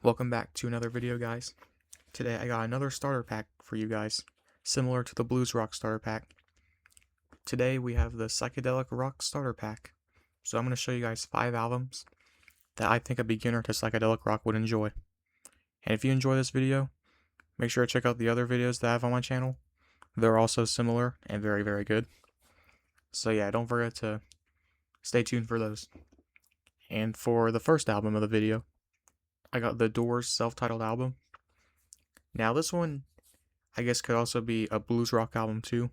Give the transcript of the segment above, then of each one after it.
Welcome back to another video, guys. Today I got another starter pack for you guys, similar to the Blues Rock starter pack. Today we have the Psychedelic Rock starter pack. So I'm going to show you guys 5 albums that I think a beginner to psychedelic rock would enjoy. And if you enjoy this video, make sure to check out the other videos that I have on my channel. They're also similar and very, very good. So yeah, don't forget to stay tuned for those. And for the first album of the video, I got the Doors self-titled album. Now this one, I guess, could also be a blues rock album too.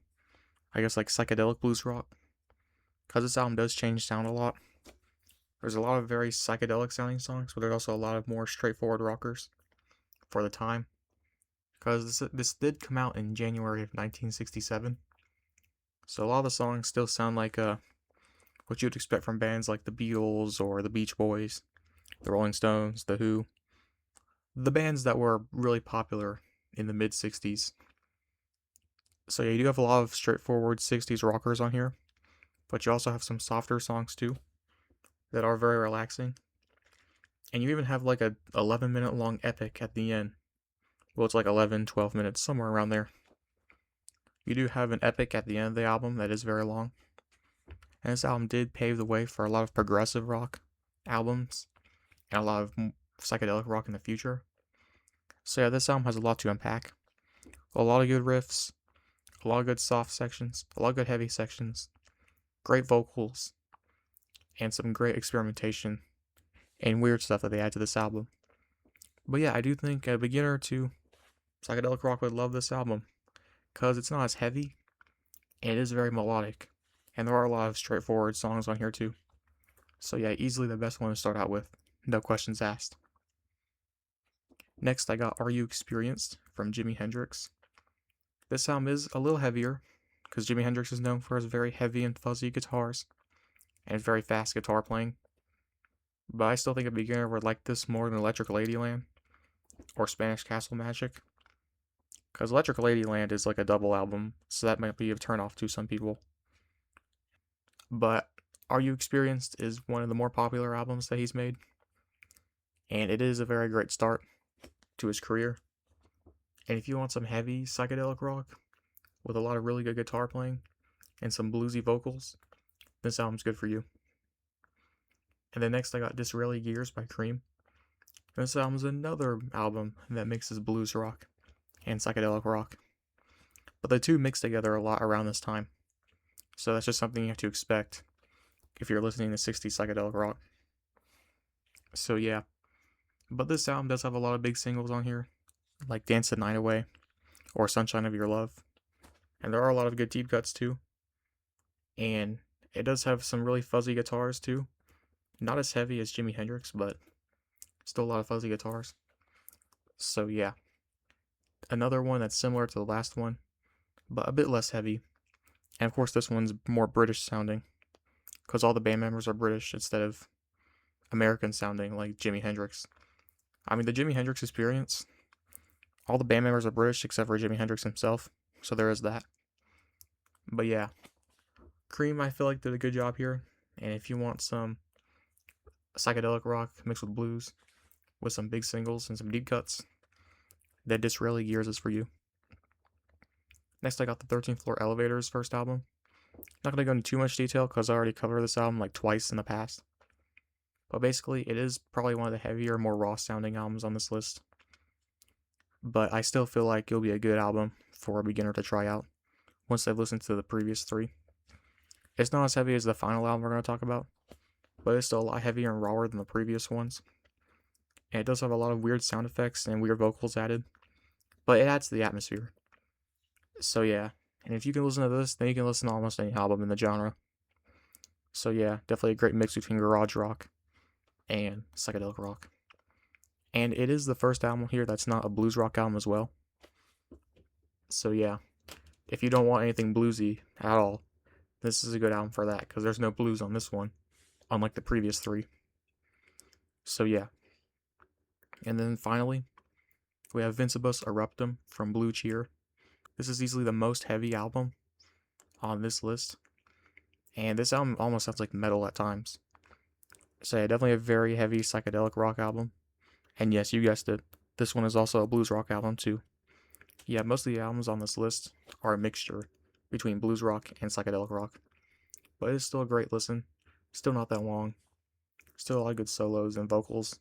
I guess like psychedelic blues rock. Because this album does change sound a lot. There's a lot of very psychedelic sounding songs, but there's also a lot of more straightforward rockers for the time. Because this did come out in January of 1967. So a lot of the songs still sound like what you'd expect from bands like the Beatles or the Beach Boys, the Rolling Stones, the Who. The bands that were really popular in the mid-60s. So yeah, you do have a lot of straightforward 60s rockers on here, but you also have some softer songs too that are very relaxing. And you even have like a 11-minute long epic at the end. Well, it's like 11, 12 minutes, somewhere around there. You do have an epic at the end of the album that is very long. And this album did pave the way for a lot of progressive rock albums and a lot of psychedelic rock in the future. So yeah, this album has a lot to unpack. A lot of good riffs, a lot of good soft sections, a lot of good heavy sections, great vocals, and some great experimentation and weird stuff that they add to this album. But yeah, I do think a beginner to psychedelic rock would love this album, because it's not as heavy, and it is very melodic, and there are a lot of straightforward songs on here too. So yeah, easily the best one to start out with, no questions asked. Next I got Are You Experienced from Jimi Hendrix. This album is a little heavier, because Jimi Hendrix is known for his very heavy and fuzzy guitars, and very fast guitar playing. But I still think a beginner would like this more than Electric Ladyland, or Spanish Castle Magic. Because Electric Ladyland is like a double album, so that might be a turnoff to some people. But Are You Experienced is one of the more popular albums that he's made, and it is a very great start to his career. And if you want some heavy psychedelic rock with a lot of really good guitar playing and some bluesy vocals, this album's good for you. And then next I got Disraeli Gears by Cream. This album's another album that mixes blues rock and psychedelic rock. But the two mix together a lot around this time. So that's just something you have to expect if you're listening to 60s psychedelic rock. So yeah. But this album does have a lot of big singles on here, like Dance the Night Away or Sunshine of Your Love. And there are a lot of good deep cuts too. And it does have some really fuzzy guitars too. Not as heavy as Jimi Hendrix, but still a lot of fuzzy guitars. So yeah. Another one that's similar to the last one, but a bit less heavy. And of course this one's more British sounding, because all the band members are British instead of American sounding like Jimi Hendrix. I mean, the Jimi Hendrix Experience, all the band members are British except for Jimi Hendrix himself, so there is that. But yeah, Cream I feel like did a good job here, and if you want some psychedelic rock mixed with blues, with some big singles and some deep cuts, then Disraeli Gears is for you. Next I got the 13th Floor Elevator's first album. Not going to go into too much detail because I already covered this album like twice in the past. But basically, it is probably one of the heavier, more raw sounding albums on this list. But I still feel like it'll be a good album for a beginner to try out once they've listened to the previous 3. It's not as heavy as the final album we're going to talk about, but it's still a lot heavier and rawer than the previous ones. And it does have a lot of weird sound effects and weird vocals added, but it adds to the atmosphere. So yeah, and if you can listen to this, then you can listen to almost any album in the genre. So yeah, definitely a great mix between garage rock and psychedelic rock. And it is the first album here that's not a blues rock album as well. So yeah, if you don't want anything bluesy at all, this is a good album for that, because there's no blues on this one, unlike the previous 3. So yeah. And then finally, we have Vincebus Eruptum from Blue Cheer. This is easily the most heavy album on this list, and this album almost sounds like metal at times. So yeah, definitely a very heavy psychedelic rock album, And yes, you guessed it, this one is also a blues rock album too. Yeah, most of the albums on this list are a mixture between blues rock and psychedelic rock, but it's still a great listen. Still not that long. Still a lot of good solos and vocals,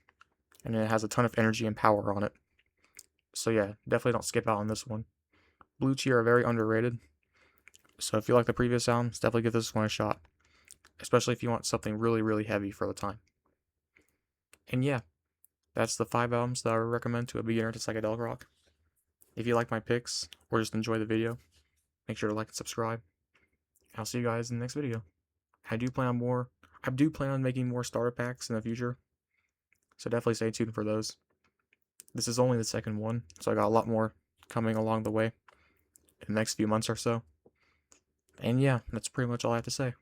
and it has a ton of energy and power on it. So yeah, definitely don't skip out on this one. Blue Cheer are very underrated, so if you like the previous albums, definitely give this one a shot, especially if you want something really, really heavy for the time. And yeah, that's the 5 albums that I would recommend to a beginner to psychedelic rock. If you like my picks, or just enjoy the video, make sure to like and subscribe. I'll see you guys in the next video. I do plan on making more starter packs in the future, so definitely stay tuned for those. This is only the second one, so I got a lot more coming along the way in the next few months or so. And yeah, that's pretty much all I have to say.